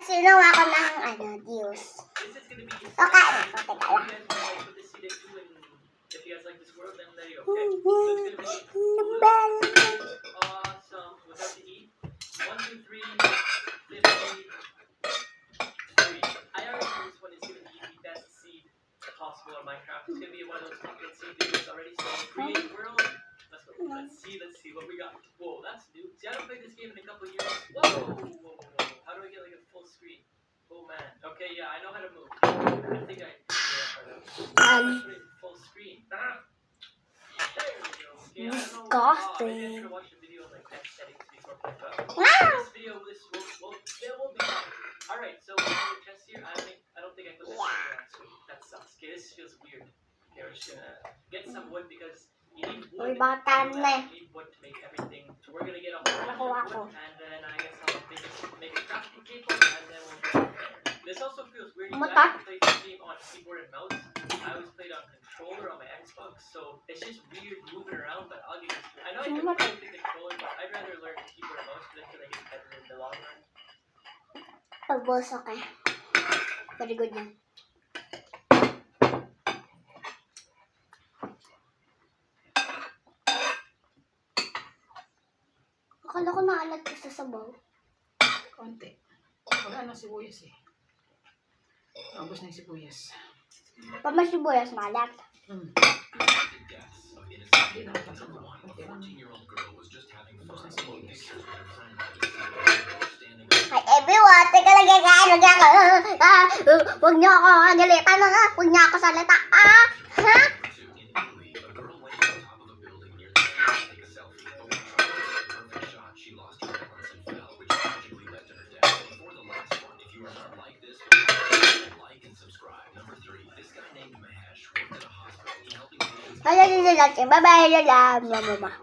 Sinuha ko ng Diyos. Okay, teka lang. If you guys like this world, then there you go. Okay. So it's gonna be awesome. Without the E. 1, 2, 3, 50, 3. I already know this one is gonna be the best seed possible on Minecraft. It's gonna be one of those top 10 seed videos already. So create world. Let's go. Let's see what we got. Whoa, that's new. See, I haven't played this game in a couple years. Whoa. How do I get like a full screen? Oh man. Okay, yeah, I know how to move. I think I figured out how to full screen. There we go. Okay, I don't know. I should have watched the video on like text settings before playing. This video will be fun. Alright, so we have a chest here. I don't think I put this in so that sucks. Okay, this feels weird. Okay, we're just gonna get some wood because you need wood. You need wood to make everything. So we're gonna get a whole bunch of wood and then I guess I'll make a crafting table and then we'll go from there. This also feels weird. You guys play this game on keyboard and mouse. I always played on controller on my Xbox, so it's just weird moving around, but I'll get used to it. I know I can play with the controller, but I'd rather learn keyboard and mouse because I feel like it's better in the long run. Pag-boss, okay. Very good yan. Akala ko naalat ka sa sabaw. Konti. Wala na sibuyas eh. Ubus na yung sibuyas. Pag may sibuyas, maalat. Hindi na ako sabaw. Konti lang. Ubus na sibuyas. Hi everyone, teka lang huwag niyo ako agalitan huwag niyo ako salita. Ha? Bye bye.